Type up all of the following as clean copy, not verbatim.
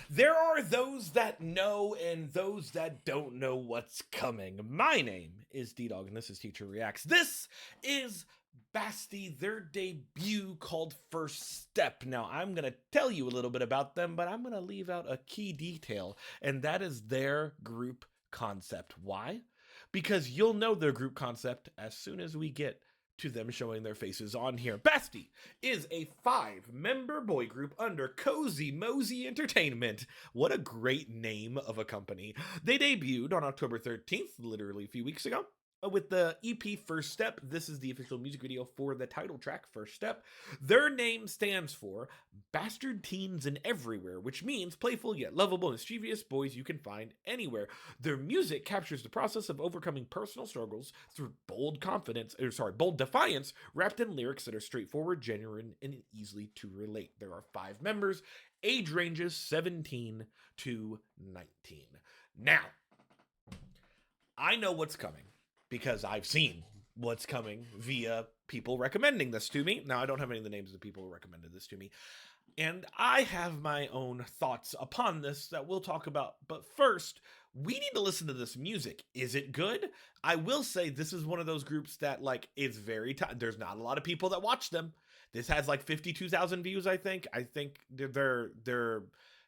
There are those that know and those that don't know what's coming. My name is Ddog, and this is Teacher Reacts. This is BASTTIE, their debut called First Step. Now, I'm going to tell you a little bit about them, but I'm going to leave out a key detail, and that is their group concept. Why? Because you'll know their group concept as soon as we get to them showing their faces on here. BASTTIE is a 5-member boy group under Cozy Mosey Entertainment. What a great name of a company. They debuted on October 13th, literally a few weeks ago, with the EP First Step. This is the official music video for the title track, First Step. Their name stands for Bastard Teens and Everywhere, which means playful yet lovable, mischievous boys you can find anywhere. Their music captures the process of overcoming personal struggles through bold defiance, wrapped in lyrics that are straightforward, genuine, and easily to relate. There are 5 members, age ranges 17 to 19. Now, I know what's coming, because I've seen what's coming via people recommending this to me. Now, I don't have any of the names of the people who recommended this to me, and I have my own thoughts upon this that we'll talk about. But first, we need to listen to this music. Is it good? I will say this is one of those groups that, like, it's very there's not a lot of people that watch them. This has like 52,000 views, I think. I think they're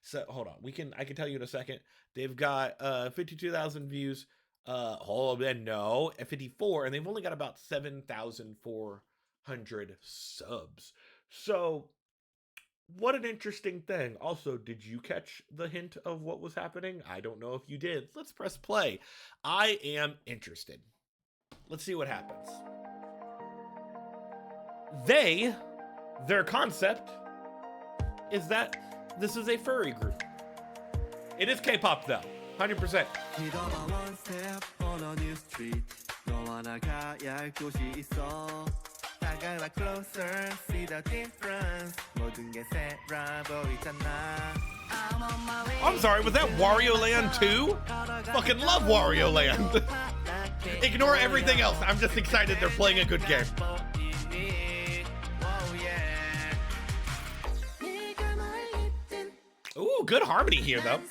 so hold on. I can tell you in a second. They've got 52,000 views. No, at 54, and they've only got about 7,400 subs. So, what an interesting thing. Also, did you catch the hint of what was happening? I don't know if you did. Let's press play. I am interested. Let's see what happens. Their concept is that this is a furry group. It is K-pop though. 100%. I'm sorry, was that Wario Land 2? Fucking love Wario Land. Ignore everything else. I'm just excited they're playing a good game. Ooh, good harmony here though.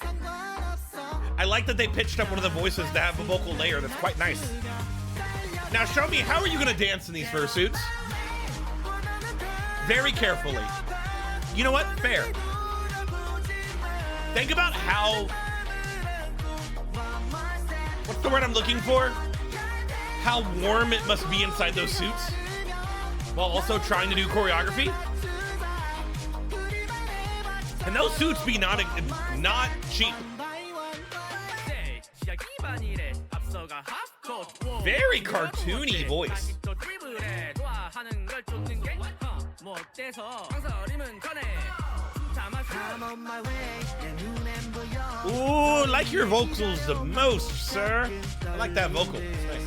I like that they pitched up one of the voices to have a vocal layer. That's quite nice. Now show me, how are you gonna dance in these fursuits? Very carefully. You know what? Fair. Think about how... what's the word I'm looking for? How warm it must be inside those suits, while also trying to do choreography. And those suits be not cheap. Very cartoony voice. Ooh, like your vocals the most, sir. I like that vocal. It's nice.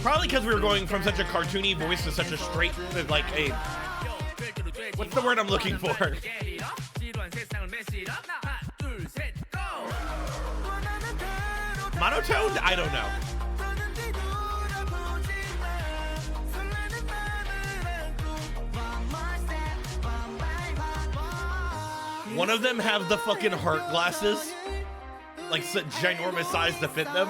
Probably because we were going from such a cartoony voice to such a straight, like a... what's the word I'm looking for? Monotoned? I don't know. One of them have the fucking heart glasses, like ginormous size to fit them.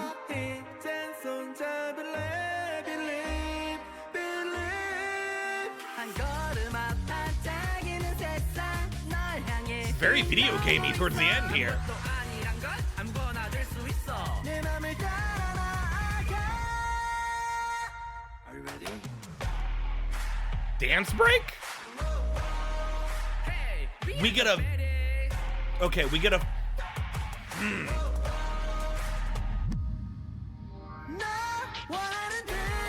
It's very video gamey towards the end here. Dance break? We get a... okay, we get a...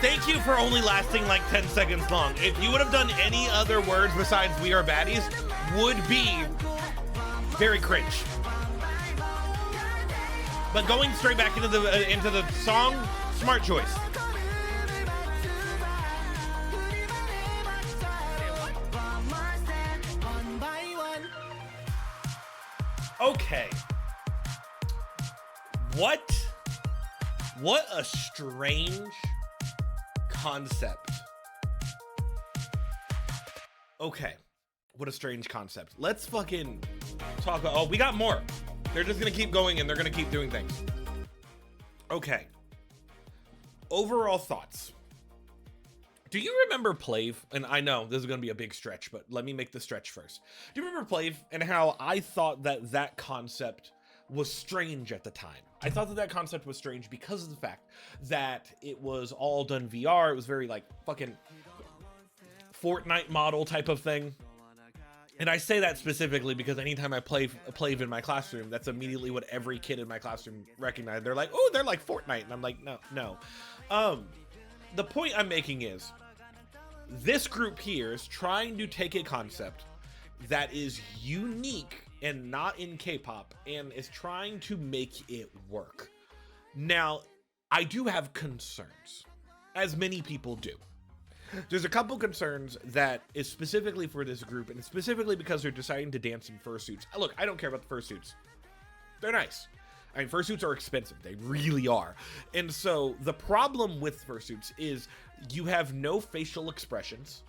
Thank you for only lasting like 10 seconds long. If you would have done any other words besides "we are baddies," would be very cringe. But going straight back into the song, smart choice. Okay. What a strange concept. Okay. What a strange concept. Let's fucking talk about, oh, we got more. They're just gonna keep going and they're gonna keep doing things. Okay. Overall thoughts. Do you remember Plave? And I know this is going to be a big stretch, but let me make the stretch first. Do you remember Plave and how I thought that that concept was strange at the time? I thought that that concept was strange because of the fact that it was all done VR. It was very like fucking Fortnite model type of thing. And I say that specifically because anytime I play Plave in my classroom, that's immediately what every kid in my classroom recognized. They're like, oh, they're like Fortnite. And I'm like, no. The point I'm making is this group here is trying to take a concept that is unique and not in K-pop and is trying to make it work. Now, I do have concerns, as many people do. There's a couple concerns that is specifically for this group, and specifically because they're deciding to dance in fursuits. Look, I don't care about the fursuits. They're nice. I mean, fursuits are expensive. They really are. And so the problem with fursuits is you have no facial expressions.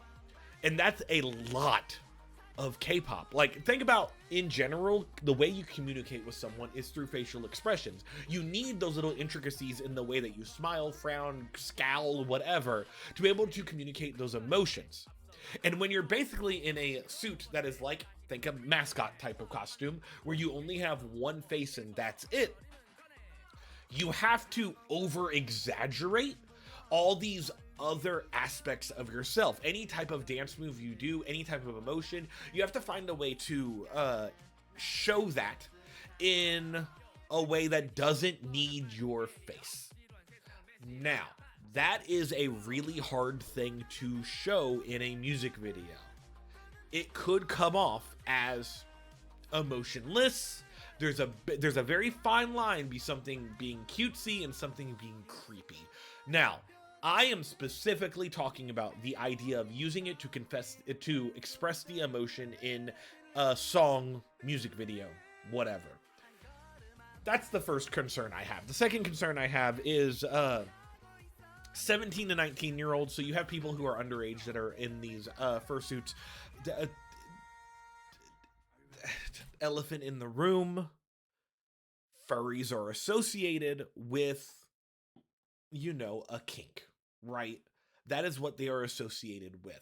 And that's a lot of K-pop. Like, think about, in general, the way you communicate with someone is through facial expressions. You need those little intricacies in the way that you smile, frown, scowl, whatever, to be able to communicate those emotions. And when you're basically in a suit that is like, think a mascot type of costume, where you only have one face and that's it, you have to over-exaggerate all these other aspects of yourself. Any type of dance move you do, any type of emotion, you have to find a way to show that in a way that doesn't need your face. Now, that is a really hard thing to show in a music video. It could come off as emotionless. There's a very fine line be something being cutesy and something being creepy. Now, I am specifically talking about the idea of using it to express the emotion in a song, music video, whatever. That's the first concern I have. The second concern I have is 17 to 19-year-olds. So you have people who are underage that are in these fursuits. Elephant in the room. Furries are associated with, you know, a kink, right? That is what they are associated with.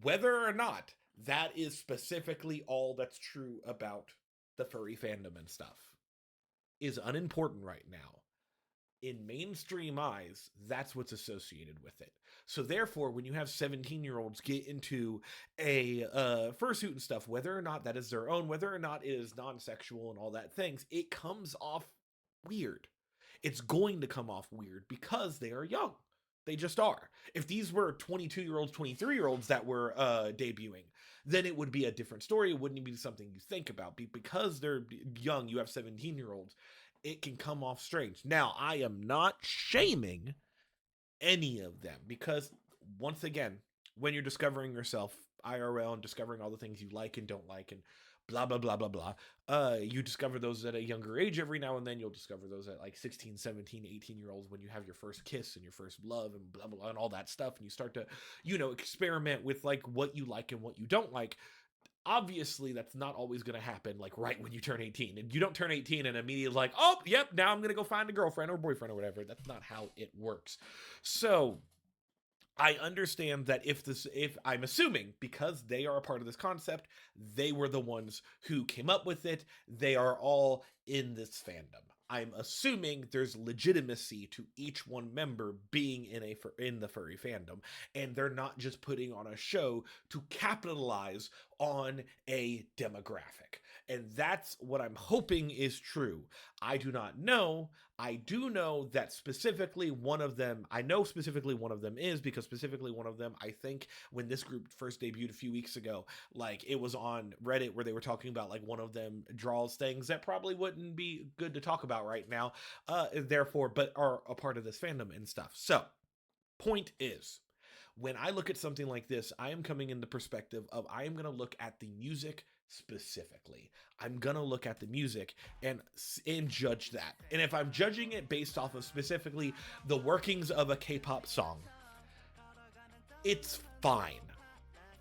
Whether or not that is specifically all that's true about the furry fandom and stuff is unimportant right now. In mainstream eyes, that's what's associated with it. So therefore, when you have 17-year-olds get into a fursuit and stuff, whether or not that is their own, whether or not it is non-sexual and all that things, it comes off weird. It's going to come off weird because they are young. They just are. If these were 22-year-olds, 23-year-olds that were debuting, then it would be a different story. It wouldn't be something you think about. Because they're young, you have 17-year-olds. It can come off strange. Now, I am not shaming any of them because, once again, when you're discovering yourself IRL and discovering all the things you like and don't like and blah, blah, blah, blah, blah, you discover those at a younger age every now and then. You'll discover those at like 16, 17, 18-year-olds when you have your first kiss and your first love and blah, blah, blah, and all that stuff. And you start to, you know, experiment with like what you like and what you don't like. Obviously, that's not always going to happen like right when you turn 18. And you don't turn 18 and immediately like, oh, yep, now I'm going to go find a girlfriend or boyfriend or whatever. That's not how it works. So I understand that if I'm assuming because they are a part of this concept, they were the ones who came up with it. They are all in this fandom. I'm assuming there's legitimacy to each one member being in the furry fandom, and they're not just putting on a show to capitalize on a demographic. And that's what I'm hoping is true. I do not know. I do know that specifically one of them, I know specifically one of them is, because specifically one of them, I think when this group first debuted a few weeks ago, like it was on Reddit where they were talking about like one of them draws things that probably wouldn't be good to talk about right now, therefore, but are a part of this fandom and stuff. So, point is, when I look at something like this, I am coming in the perspective of I am going to look at the music specifically. I'm going to look at the music and judge that. And if I'm judging it based off of specifically the workings of a K-pop song, it's fine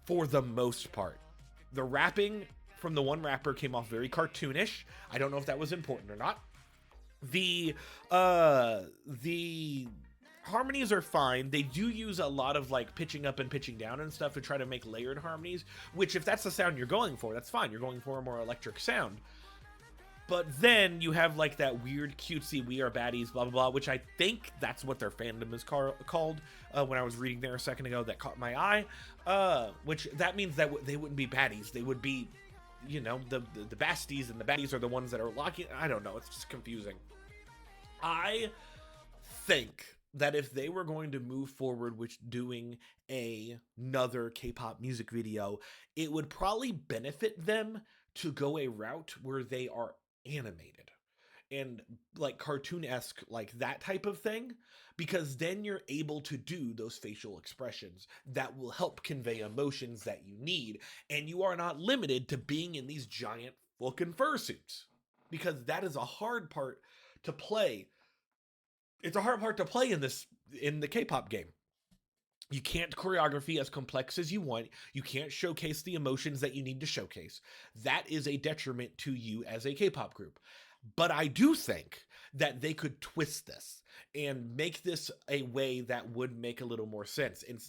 for the most part. The rapping from the one rapper came off very cartoonish. I don't know if that was important or not. The harmonies are fine. They do use a lot of like pitching up and pitching down and stuff to try to make layered harmonies, which if that's the sound you're going for, that's fine. You're going for a more electric sound. But then you have like that weird cutesy "we are baddies" blah blah blah, which I think that's what their fandom is called. When I was reading there a second ago, that caught my eye. Which that means that they wouldn't be baddies. They would be, you know, the BASTTIEs, and the baddies are the ones that are locking. I don't know. It's just confusing. I think that if they were going to move forward with doing another K-pop music video, it would probably benefit them to go a route where they are animated and like cartoon-esque, like that type of thing, because then you're able to do those facial expressions that will help convey emotions that you need, and you are not limited to being in these giant fucking fursuits, because that is a hard part to play. It's a hard part to play in the K-pop game. You can't choreography as complex as you want. You can't showcase the emotions that you need to showcase. That is a detriment to you as a K-pop group. But I do think that they could twist this and make this a way that would make a little more sense. And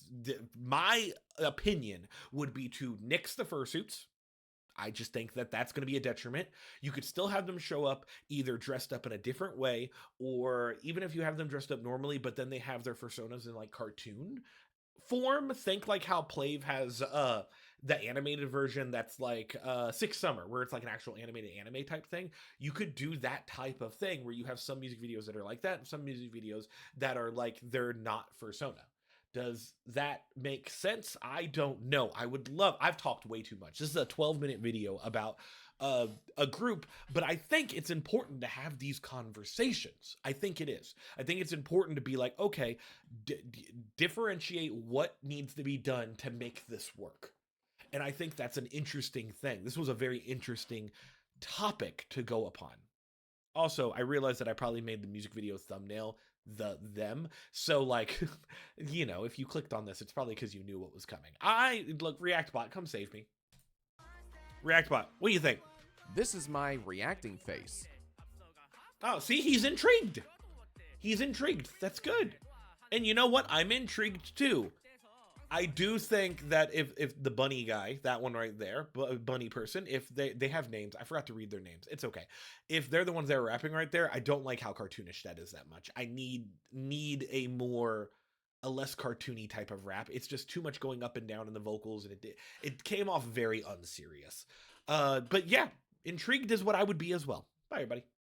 my opinion would be to nix the fursuits. I just think that that's going to be a detriment. You could still have them show up either dressed up in a different way, or even if you have them dressed up normally, but then they have their personas in like cartoon form. Think like how Plave has the animated version that's like Six Summer, where it's like an actual animated anime type thing. You could do that type of thing where you have some music videos that are like that and some music videos that are like they're not fursona. Does that make sense? I don't know. I've talked way too much. This is a 12-minute video about a group, but I think it's important to have these conversations. I think it is. I think it's important to be like, okay, differentiate what needs to be done to make this work. And I think that's an interesting thing. This was a very interesting topic to go upon. Also, I realized that I probably made the music video thumbnail them. So like, you know, if you clicked on this, it's probably because you knew what was coming. Look, ReactBot, come save me. ReactBot, what do you think? This is my reacting face. Oh, see, he's intrigued. He's intrigued. That's good. And you know what? I'm intrigued too. I do think that if the bunny guy, that one right there, bunny person, if they have names, I forgot to read their names. It's okay. If they're the ones that are rapping right there, I don't like how cartoonish that is that much. I need a less cartoony type of rap. It's just too much going up and down in the vocals, and it came off very unserious. But yeah, intrigued is what I would be as well. Bye, everybody.